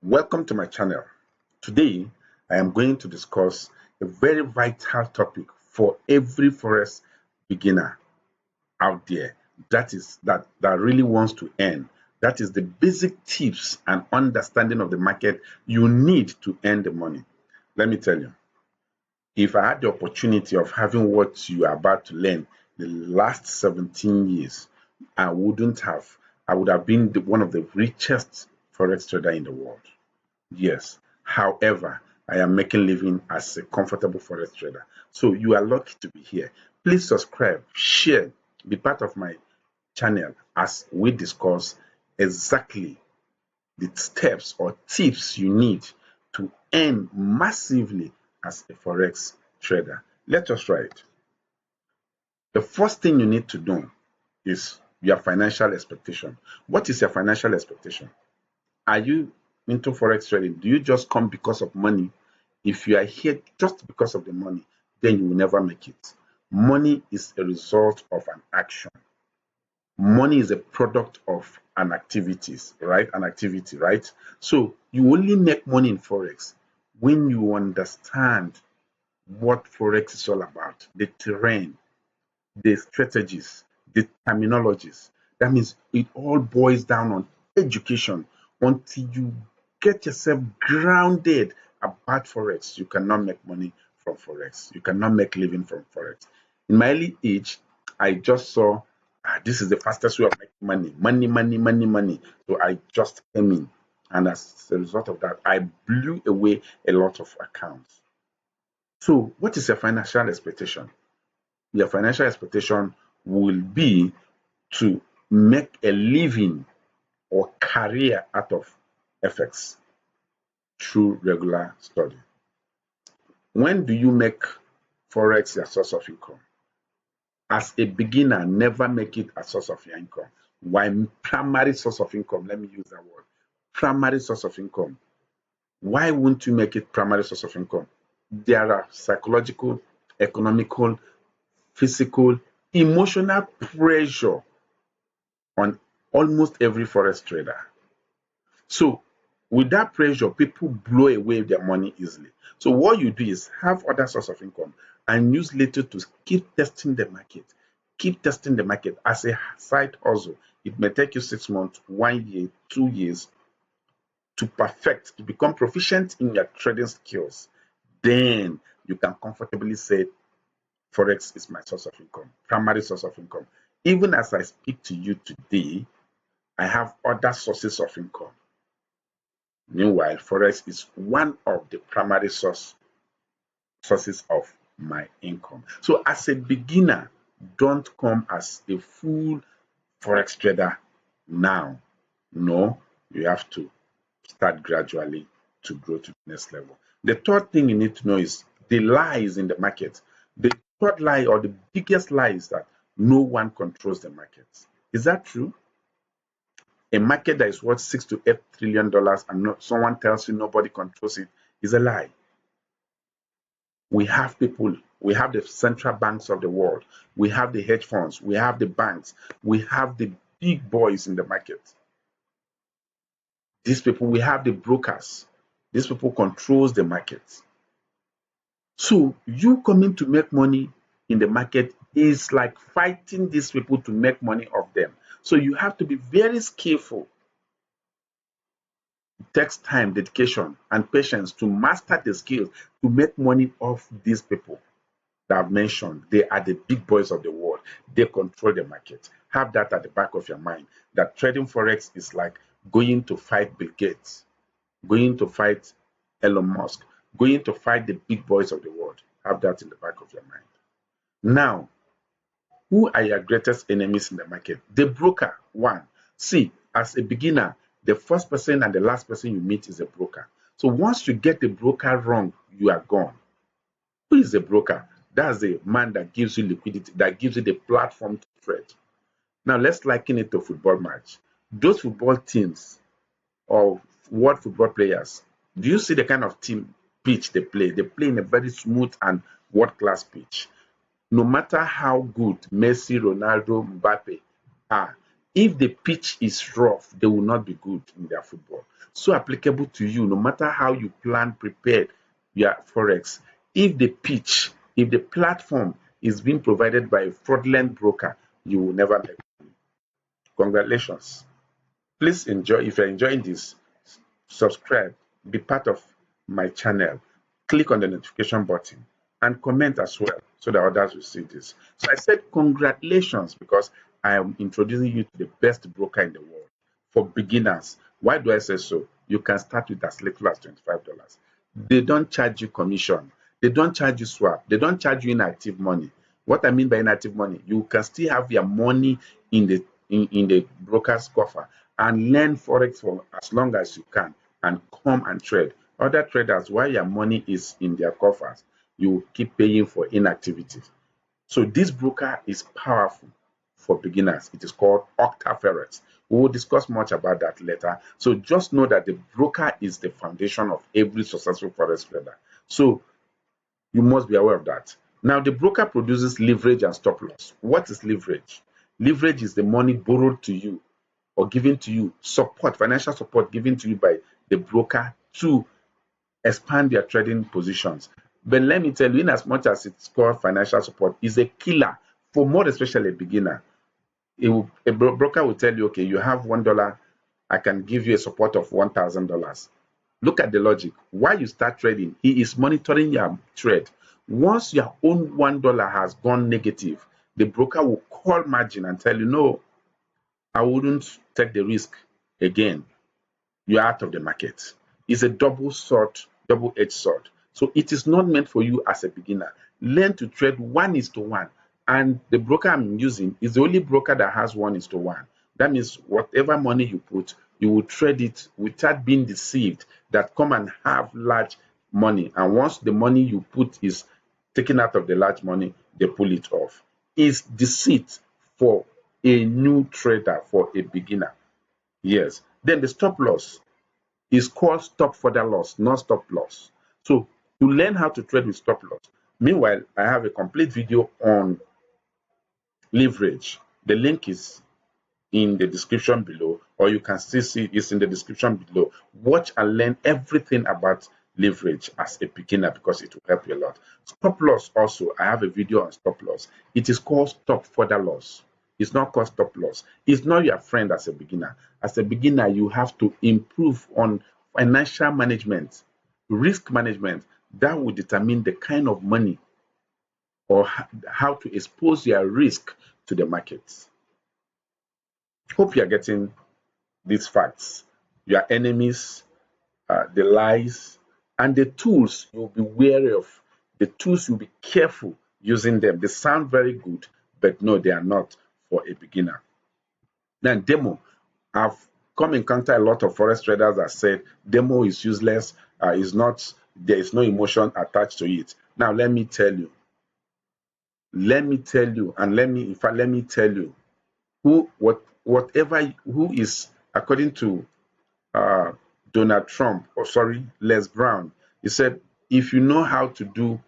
Welcome to my channel. Today, I am going to discuss a very vital topic for every Forex beginner out there that really wants to earn. That is the basic tips and understanding of the market you need to earn the money. Let me tell you, if I had the opportunity of having what you are about to learn the last 17 years, I wouldn't have. I would have been one of the richest Forex trader in the world. Yes. However, I am making living as a comfortable forex trader. So you are lucky to be here. Please subscribe, share, be part of my channel as we discuss exactly the steps or tips you need to earn massively as a forex trader. Let us try it. The first thing you need to know is your financial expectation. What is your financial expectation? Are you into forex trading? Do you just come because of money? If you are here just because of the money, then you will never make it. Money is a result of an action. Money is a product of an activities, right? An activity, right? So you only make money in forex when you understand what forex is all about, the terrain, the strategies, the terminologies. That means it all boils down on education. Until you get yourself grounded about Forex, you cannot make money from Forex. You cannot make living from Forex. In my early age, I just saw this is the fastest way of making money. Money, money, money, money. So I just came in. And as a result of that, I blew away a lot of accounts. So, what is your financial expectation? Your financial expectation will be to make a living or career out of FX through regular study. When do you make Forex your source of income? As a beginner, never make it a source of your income. Why primary source of income? Let me use that word. Primary source of income. Why won't you make it primary source of income? There are psychological, economical, physical, emotional pressure on almost every forex trader. So with that pressure, people blow away their money easily. So what you do is have other source of income and use little to keep testing the market. Keep testing the market as a side hustle. It may take you 6 months, 1 year, 2 years to perfect, to become proficient in your trading skills. Then you can comfortably say Forex is my source of income, primary source of income. Even as I speak to you today, I have other sources of income. Meanwhile, Forex is one of the primary sources of my income. So as a beginner, don't come as a full Forex trader now. No, you have to start gradually to grow to the next level. The third thing you need to know is the lies in the market. The third lie or the biggest lie is that no one controls the market. Is that true? A market that is worth $6 to $8 trillion and someone tells you nobody controls it is a lie. We have people, we have the central banks of the world, we have the hedge funds, we have the banks, we have the big boys in the market. These people, we have the brokers. These people controls the market. So you coming to make money in the market is like fighting these people to make money off them. So you have to be very skillful. It takes time, dedication, and patience to master the skills to make money off these people that I've mentioned. They are the big boys of the world. They control the market. Have that at the back of your mind. That trading Forex is like going to fight Bill Gates, going to fight Elon Musk, going to fight the big boys of the world. Have that in the back of your mind. Now, who are your greatest enemies in the market? The broker, one. See, as a beginner, the first person and the last person you meet is a broker. So once you get the broker wrong, you are gone. Who is the broker? That's the man that gives you liquidity, that gives you the platform to trade. Now let's liken it to a football match. Those football teams or world football players, do you see the kind of team pitch they play? They play in a very smooth and world-class pitch. No matter how good Messi, Ronaldo, Mbappe are, If the pitch is rough, they will not be good in their football. So applicable to you, no matter how you plan, prepared your Forex. If the pitch, if the platform is being provided by a fraudulent broker, you will never make money. Congratulations. Please enjoy. If you're enjoying this, subscribe, be part of my channel, click on the notification button, and comment as well so that others will see this. So I said congratulations because I am introducing you to the best broker in the world for beginners. Why do I say so? You can start with as little as $25. They don't charge you commission. They don't charge you swap. They don't charge you inactive money. What I mean by inactive money, you can still have your money in the broker's coffer and learn Forex for as long as you can and come and trade. Other traders, while your money is in their coffers, you keep paying for inactivity. So this broker is powerful for beginners. It is called Forex. We will discuss much about that later. So just know that the broker is the foundation of every successful Forex trader. So you must be aware of that. Now, the broker produces leverage and stop loss. What is leverage? Leverage is the money borrowed to you or given to you, support, financial support given to you by the broker to expand their trading positions. But let me tell you, in as much as it's called financial support, is a killer for more especially a beginner. A broker will tell you, okay, you have $1, I can give you a support of $1,000. Look at the logic. While you start trading, he is monitoring your trade. Once your own $1 has gone negative, the broker will call margin and tell you, no, I wouldn't take the risk again. You're out of the market. It's a double-edged sword. So it is not meant for you as a beginner. Learn to trade 1:1. And the broker I'm using is the only broker that has 1:1. That means whatever money you put, you will trade it without being deceived that come and have large money. And once the money you put is taken out of the large money, they pull it off. It's deceit for a new trader, for a beginner. Yes. Then the stop loss is called stop further loss, not stop loss. So to learn how to trade with stop loss. Meanwhile, I have a complete video on leverage. The link is in the description below, or you can still see it's in the description below. Watch and learn everything about leverage as a beginner because it will help you a lot. Stop loss also, I have a video on stop loss. It is called stop further loss. It's not called stop loss. It's not your friend as a beginner. As a beginner, you have to improve on financial management, risk management. That will determine the kind of money or how to expose your risk to the markets. Hope you are getting these facts, your enemies, the lies, and the tools you'll be wary of. The tools you'll be careful using them. They sound very good, but no, they are not for a beginner. Now, demo. I've come in contact a lot of forex traders that said demo is useless, is not, there is no emotion attached to it. Now, let me tell you, and let me tell you, who is, according to Donald Trump, or sorry, Les Brown, he said, if you know how to do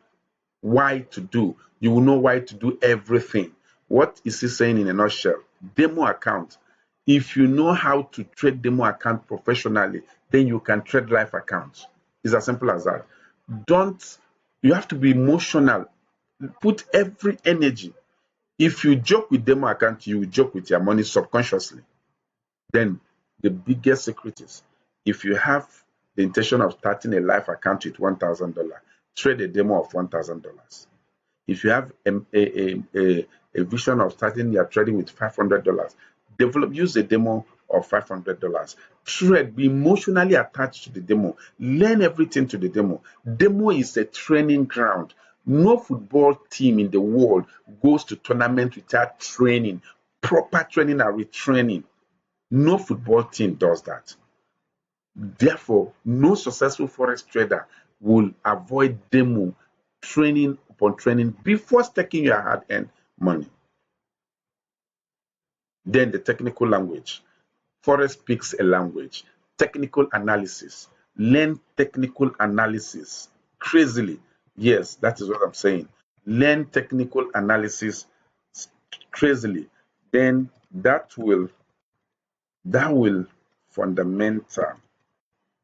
why to do, you will know why to do everything. What is he saying in a nutshell? Demo account. If you know how to trade demo account professionally, then you can trade live accounts. It's as simple as that. You have to be emotional. Put every energy. If you joke with demo account, you will joke with your money subconsciously. Then the biggest secret is, if you have the intention of starting a live account with $1,000, trade a demo of $1,000. If you have a vision of starting your trading with $500, use a demo of $500. Trade, be emotionally attached to the demo. Learn everything to the demo. Demo is a training ground. No football team in the world goes to tournament without training, proper training and retraining. No football team does that. Therefore, no successful forex trader will avoid demo, training upon training before staking your hard-earned money. Then the technical language. Forex speaks a language. Technical analysis. Learn technical analysis crazily. Yes, that is what I'm saying. Learn technical analysis crazily. Then that will That will fundamental.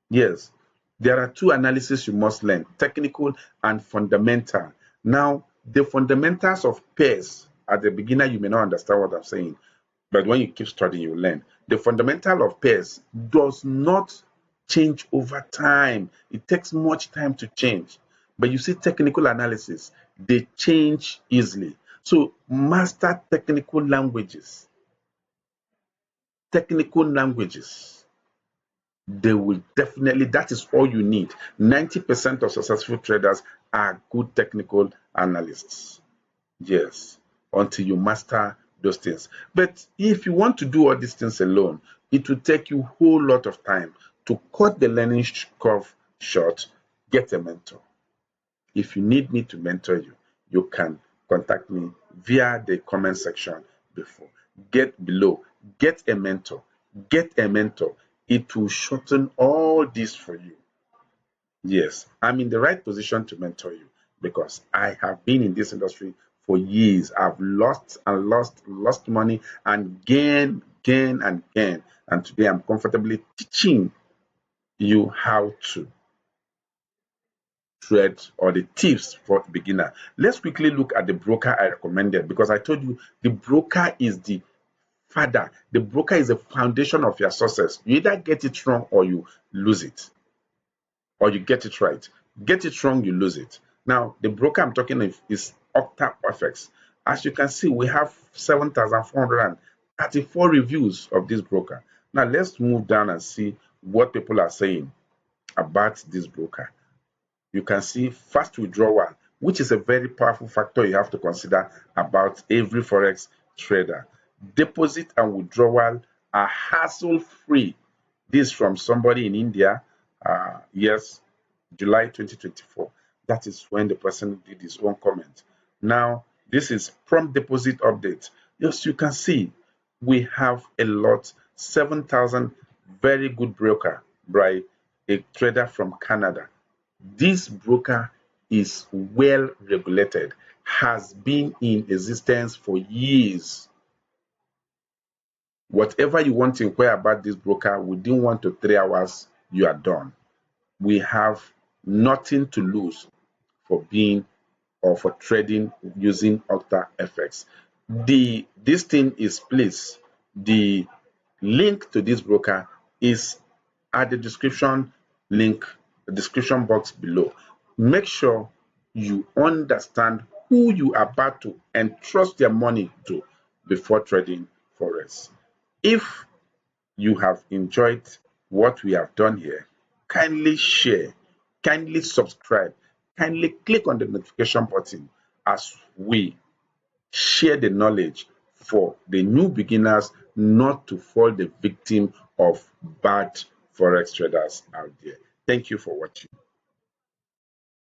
Yes, there are two analyses you must learn: technical and fundamental. Now, the fundamentals of pairs, at the beginner, you may not understand what I'm saying, but when you keep studying, you learn. The fundamental of pairs does not change over time. It takes much time to change. But you see, technical analysis, they change easily. So, master technical languages. Technical languages. They will definitely, that is all you need. 90% of successful traders are good technical analysts. Yes, until you master those things. But if you want to do all these things alone, it will take you a whole lot of time. To cut the learning curve short, get a mentor. If you need me to mentor you, you can contact me via the comment section before. Get below, get a mentor, get a mentor. It will shorten all this for you. Yes, I'm in the right position to mentor you because I have been in this industry for years. I've lost and lost money and gain and gain. And today I'm comfortably teaching you how to trade or the tips for beginner. Let's quickly look at the broker I recommended because I told you the broker is the father. The broker is the foundation of your success. You either get it wrong or you lose it, or you get it right. Get it wrong, you lose it. Now, the broker I'm talking of is Octa FX. As you can see, we have 7,434 reviews of this broker. Now, let's move down and see what people are saying about this broker. You can see fast withdrawal, which is a very powerful factor you have to consider about every Forex trader. Deposit and withdrawal are hassle free. This from somebody in India. Yes, July 2024. That is when the person did his own comment. Now, this is prompt deposit update. Yes, you can see we have a lot, 7,000 very good broker by a trader from Canada. This broker is well regulated, has been in existence for years. Whatever you want to inquire about this broker, within 1 to 3 hours, you are done. We have nothing to lose for being or for trading using Octa FX. This thing is placed. The link to this broker is at the description box below. Make sure you understand who you are about to entrust your money to before trading Forex. If you have enjoyed what we have done here, kindly share, kindly subscribe, kindly click on the notification button as we share the knowledge for the new beginners not to fall the victim of bad Forex traders out there. Thank you for watching.